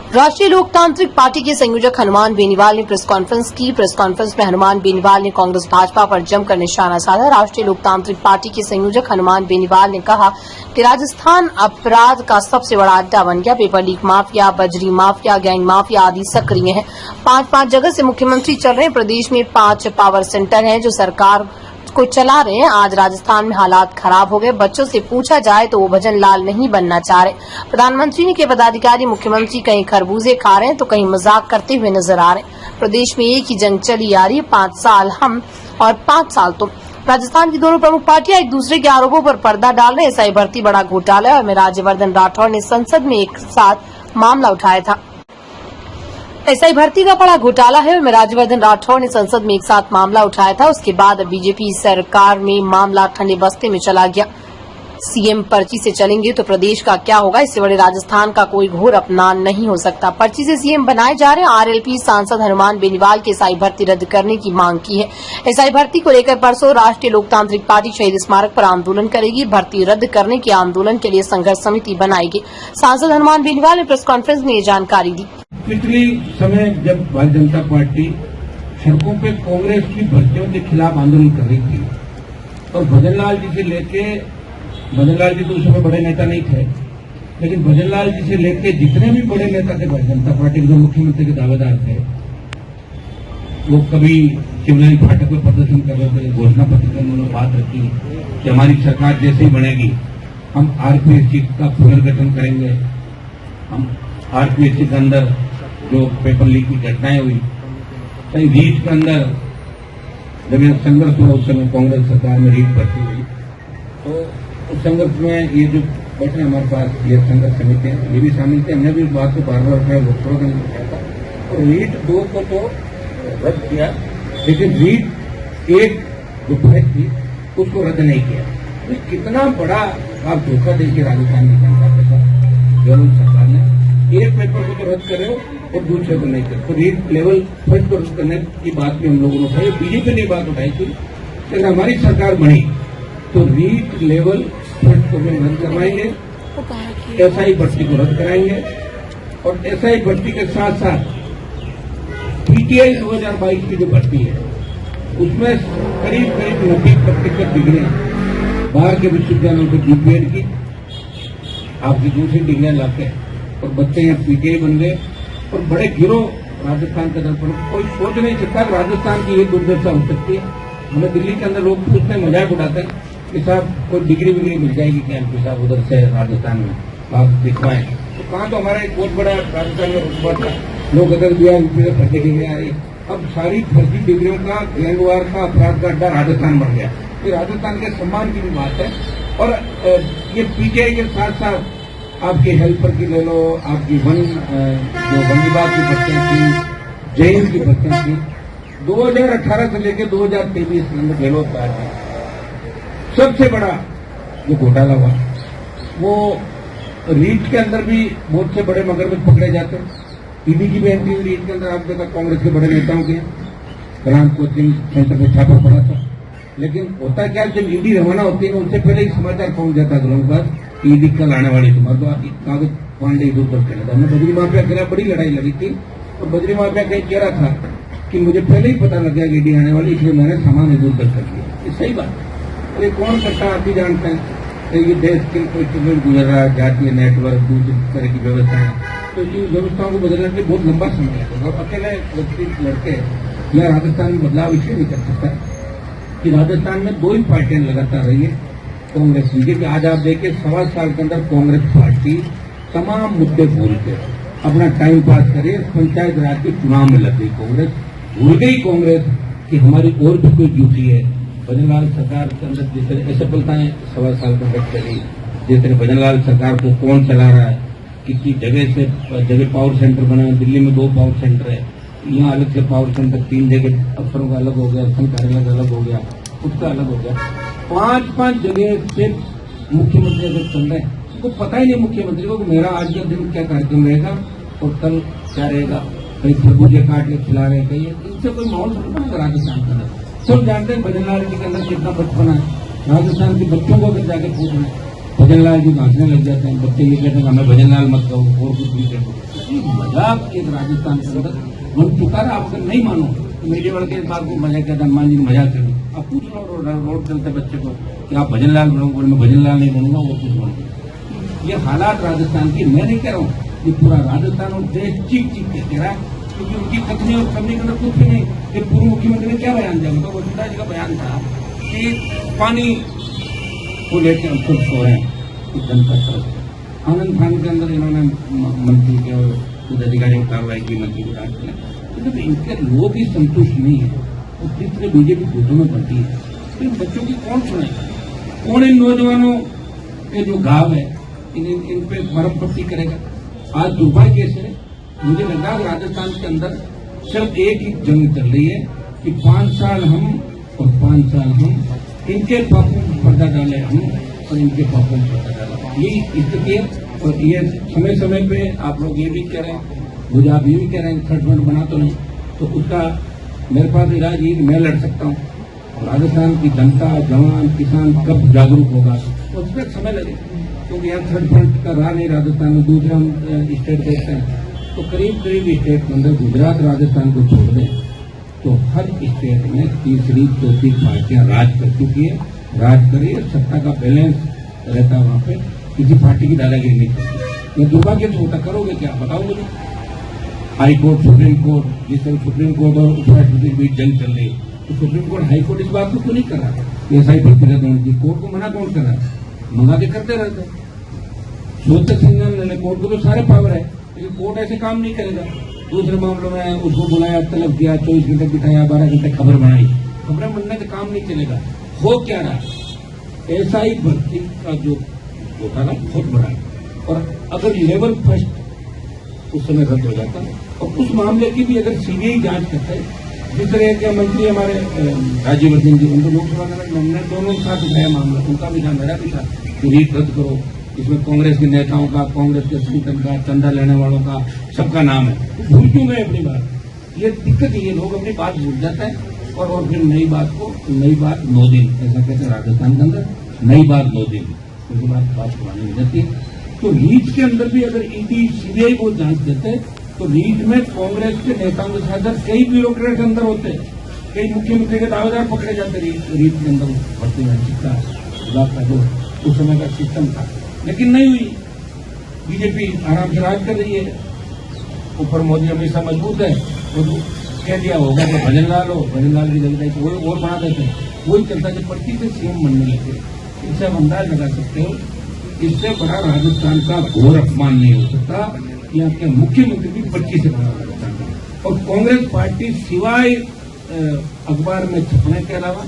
राष्ट्रीय लोकतांत्रिक पार्टी के संयोजक हनुमान बेनीवाल ने प्रेस कॉन्फ्रेंस की। प्रेस कॉन्फ्रेंस में हनुमान बेनीवाल ने कांग्रेस भाजपा पर जमकर निशाना साधा। राष्ट्रीय लोकतांत्रिक पार्टी के संयोजक हनुमान बेनीवाल ने कहा कि राजस्थान अपराध का सबसे बड़ा अड्डा बन गया। पेपर लीक माफिया, बजरी माफिया, गैंग माफिया आदि सक्रिय हैं। 5-5 जगह से मुख्यमंत्री चल रहे हैं। प्रदेश में 5 पावर सेंटर हैं जो सरकार को चला रहे हैं। आज राजस्थान में हालात खराब हो गए। बच्चों से पूछा जाए तो वो भजन लाल नहीं बनना चाह रहे। प्रधानमंत्री के पदाधिकारी मुख्यमंत्री कहीं खरबूजे खा रहे हैं तो कहीं मजाक करते हुए नजर आ रहे हैं। प्रदेश में एक ही जंग चली आ रही है, 5 साल हम और 5 साल तुम। राजस्थान की दोनों प्रमुख पार्टियां एक दूसरे के आरोपों पर पर्दा डाल रहे हैं। एसआई भर्ती बड़ा घोटाला है और राज्यवर्धन राठौड़ ने संसद में एक साथ मामला उठाया था। एसआई भर्ती का बड़ा घोटाला है और राज्यवर्धन राठौड़ ने संसद में एक साथ मामला उठाया था। उसके बाद बीजेपी सरकार में मामला ठंडे बस्ते में चला गया। सीएम पर्ची से चलेंगे तो प्रदेश का क्या होगा? इससे बड़े राजस्थान का कोई घोर अपमान नहीं हो सकता। पर्ची से सीएम बनाए जा रहे हैं। आरएलपी सांसद हनुमान बेनीवाल के एसआई भर्ती रद्द करने की मांग की है। एसआई भर्ती को लेकर परसों राष्ट्रीय लोकतांत्रिक पार्टी शहीद स्मारक पर आंदोलन करेगी। भर्ती रद्द करने के आंदोलन के लिए संघर्ष समिति बनाएगी। सांसद हनुमान बेनीवाल ने प्रेस कॉन्फ्रेंस में ये जानकारी दी। पिछले समय जब भारतीय जनता पार्टी सड़कों पे कांग्रेस की भर्तियों के खिलाफ आंदोलन कर रही थी और भजनलाल जी से लेके, भजनलाल जी तो उस समय बड़े नेता नहीं थे, लेकिन भजनलाल जी से लेके जितने भी बड़े नेता थे भारतीय जनता पार्टी के, जो मुख्यमंत्री के दावेदार थे, वो कभी शिवलानी फाटक में प्रदर्शन कर रहे थे। घोषणा पत्र में उन्होंने बात रखी कि हमारी सरकार जैसे ही बनेगी हम आरपीएससी का पुनर्गठन करेंगे। हम आरपीएससी के अंदर जो पेपर लीक की घटनाएं हुई, कहीं रीट के अंदर जब यह संघर्ष हुआ, उस समय कांग्रेस सरकार में रीट भर्ती हुई, तो उस संघर्ष में ये जो बैठे हमारे पास ये संघर्ष समिति है, ये भी शामिल थे। हमने भी इस बात को बार-बार उठाया, लोकसभा में उठाया था और रीट 2 को तो रद्द किया, लेकिन रीट 1 जो फाइल थी उसको रद्द नहीं किया। तो कितना बड़ा आप धोखा देखिए राजस्थान की जनता के साथ। गहलोत सरकार ने एक पेपर को तो रद्द करे और दूसरे को नहीं करे। तो रीट लेवल फर्स्ट को रद्द करने की बात भी हम लोगों ने उठाई। बीजेपी ने बात उठाई थी कि अगर हमारी सरकार बनी तो रीट लेवल फर्स्ट को भी रद्द करवाएंगे, एसआई भर्ती को रद्द कराएंगे और एसआई भर्ती के साथ साथ पीटीआई 2022 की जो भर्ती है उसमें करीब 90% डिग्रियां बाहर के विश्वविद्यालयों को बीपीएड की, आपकी दूसरी डिग्रियां लाते और बच्चे यहाँ पीटीआई बन गए और बड़े गिरोह राजस्थान के अंदर। कोई सोच नहीं सकता कि राजस्थान की ये दुर्दशा हो सकती है। हमें दिल्ली के अंदर लोग पूछते हैं, मजाक उड़ाते हैं कि साहब कोई डिग्री विग्री मिल जाएगी क्या एमपी साहब उधर से राजस्थान में, आप दिखवाएं। तो कहाँ तो हमारा एक बहुत बड़ा राजस्थान में रुतबा था, लोग अगर दिया फर्जी डिग्री आ रही। अब सारी फर्जी डिग्रियों का, गैंगवार का, अपराध का अड्डा राजस्थान बन गया। ये राजस्थान के सम्मान की भी बात है। और ये पीटीआई के साथ साथ आपकी हेल्पर की ले लो, आपकी जो वन विभाग की भर्तियां थी, जैन की भर्तियां थी, 2018 से लेकर 2023 के अंदर गहलोत पार्टी सबसे बड़ा जो घोटाला हुआ, वो रीट के अंदर भी बहुत से बड़े मगरमच्छ पकड़े जाते। ईडी की भी एंट्री हुई रीट के अंदर। आप देखा कांग्रेस के बड़े नेताओं के ग्राम कोचिंग सेंटर में छापा पड़ा था। लेकिन होता क्या, जब ईडी रवाना होती है उससे पहले ही समाचार पहुंच जाता है लोगों पर, ईडी कल आने वाली। तुम्हारे तो कागज पांडे इधर उधर खेला था। हमने बजरी माफिया के खिलाफ बड़ी लड़ाई लड़ी थी और बजरी माफिया कहीं कह रहा था कि मुझे पहले ही पता लग गया कि ईडी आने वाली, इसलिए मैंने सामान इधर उधर कर दिया। ये सही बात है। अरे कौन करता आप भी जानते हैं। ये देश के कोई चुनाव गुजर रहा है, जातीय नेटवर्क, दूसरी तरह की व्यवस्था है, तो इन व्यवस्थाओं को बदलने के लिए बहुत लंबा समय लगेगा। और अकेले लड़के या राजस्थान में बदलाव इसलिए नहीं कर सकता कि राजस्थान में 2 ही पार्टियां लगातार रही है, कांग्रेस बीजेपी। आज आप देखिए 1.25 साल के अंदर कांग्रेस पार्टी तमाम मुद्दे भूल के अपना टाइम पास करे। पंचायत राज के चुनाव में लग गई कांग्रेस। भूल गई कांग्रेस कि हमारी और भी कोई ड्यूटी है। भजनलाल सरकार के अंदर जिस तरह असफलताएं 1.25 साल के अंदर चली, जिस तरह भजनलाल सरकार को कौन चला रहा है, कितनी जगह से जगह पावर सेंटर बना, दिल्ली में 2 पावर सेंटर है, यहाँ अलग से पावर सेंटर, 3 जगह अफसरों का अलग हो गया, संघ कार्यालय अलग हो गया, उसका अलग हो गया। 5-5 जगह से मुख्यमंत्री अगर चल रहे हैं, उसको पता ही नहीं मुख्यमंत्री को कि मेरा आज का दिन क्या कार्यक्रम रहेगा और कल क्या रहेगा। कहीं खरबूजे काट के खिला रहे, कहीं इनसे कोई माहौल बनेगा राजस्थान के अंदर। सब जानते हैं भजनलाल जी के अंदर कितना बचपना है। राजस्थान के बच्चों को अगर जाके पूछना भजन लाल जी नाचने लग जाते हैं, बच्चे ये कहते हैं हमें भजन लाल मत कहो और कुछ भी कहो। ये मजाक एक राजस्थान के अंदर बन चुका है। आप अगर नहीं मानो तो मेरे बड़े के इस बात को मजाक कहते हनुमान जी ने मजाक कर लो। आप पूछ लो रोड चलते बच्चे को कि आप भजन लाल बनोगे, बोले मैं भजन लाल नहीं बनूंगा और कुछ बनूंगा। ये हालात राजस्थान की मैं नहीं कह रहा हूँ, ये पूरा राजस्थान और देश चीख चीख के कह रहा है, क्योंकि उनकी कथनी और करने के अंदर कुछ भी नहीं। ये पूर्व मुख्यमंत्री ने क्या बयान दिया, उनका वसुंधरा जी का बयान था कि पानी को लेकर हम सब सो रहे हैं जनता तरफ। आनंद खान के अंदर इन्होंने मंत्री के और कुछ अधिकारियों की कार्रवाई की, मंत्री को डांट दिया। तो इनके लोग ही संतुष्ट नहीं है और किस तरह बीजेपी भूतों में बढ़ती है, तो इन बच्चों की कौन सुनेगा, कौन इन नौजवानों के जो घाव है इन पे मरम पट्टी करेगा। आज दुर्भाग्य से मुझे लगा राजस्थान के अंदर सिर्फ एक ही जंग चल रही है कि 5 साल हम और 5 साल हम, इनके पापों में पर्दा डाले हम और इनके पापों में पर्दा डाला, यही स्थिति है। और ये समय समय पे आप लोग ये भी कह रहे हैं, मुझे आप ये भी कह रहे हैं थर्ड फ्रंट बना तो नहीं, तो उसका मेरे पास इलाज ये मैं लड़ सकता हूँ। राजस्थान की जनता, जवान, किसान कब जागरूक होगा उसमें समय लगेगा, क्योंकि यहाँ थर्ड फ्रंट का रहा नहीं राजस्थान में। दूसरे हम स्टेट देखते हैं तो करीब स्टेट के अंदर गुजरात राजस्थान को छोड़ दें तो हर स्टेट में तीसरी चौथी पार्टियां राज कर चुकी है, राज करी है, सत्ता का बैलेंस रहता है वहां पे, किसी पार्टी की दादागिरी नहीं करती। मैं दुर्भाग्य से होता करोगे क्या बताओ मुझे। हाई कोर्ट, सुप्रीम कोर्ट, जिस तरह सुप्रीम कोर्ट और उपराष्ट्रपति के बीच जंग चल रही है, तो सुप्रीम कोर्ट हाई कोर्ट इस बात को क्यों नहीं कर रहा। SIT फिर की कोर्ट को मना कौन कर रहा है, मंगा के करते रहते। सोचते संज्ञान कोर्ट को तो सारे पावर है, लेकिन कोर्ट ऐसे काम नहीं करेगा। दूसरे मामलों में उसको बुलाया, तलब किया, 24 घंटे बिठाया, 12 घंटे खबर बनाई, खबरें बनने से काम नहीं चलेगा। हो क्या रहा, SI भर्ती का जो घोटाला बहुत बड़ा है, और अगर लेवल फर्स्ट उस समय रद्द हो जाता और उस मामले की भी अगर CBI जांच करते, जिस तरह के मंत्री हमारे राज्यवर्धन जी, उनको लोकसभा में हमने दोनों के साथ उठाया मामला, उनका भी था मेरा भी था कि रीट रद्द करो, इसमें कांग्रेस के नेताओं का, कांग्रेस के स्पीकर का, चंदा लेने वालों का सबका नाम है। भूल क्यों गए अपनी बात, ये दिक्कत है, ये लोग अपनी बात भूल जाते हैं और फिर नई बात 9 दिन, ऐसा कहते हैं राजस्थान के अंदर, नई बात 9 दिन, उसके बाद बात पुरानी हो जाती है। तो रीट के अंदर भी अगर ED CBI को जांच देते तो रीट में कांग्रेस के नेताओं के साथ कई ब्यूरोक्रेट अंदर होते, कई मुख्यमंत्री के दावेदार पकड़े जाते रीट के अंदर भर्ती का जो उस समय का सिस्टम था, लेकिन नहीं हुई। बीजेपी आराम से राज कर रही है, ऊपर मोदी हमेशा मजबूत है, और कह दिया होगा तो भजन लाल हो, भजन लाल की जगह तो वही और बना देते हैं, वही चलता है। पर्ची से CM बनने लगे, इससे आप अंदाज लगा सकते हो, इससे बड़ा राजस्थान का घोर अपमान नहीं हो सकता कि आपके मुख्यमंत्री की पर्ची से बना राजस्थान का। और कांग्रेस पार्टी सिवाय अखबार में छपने के अलावा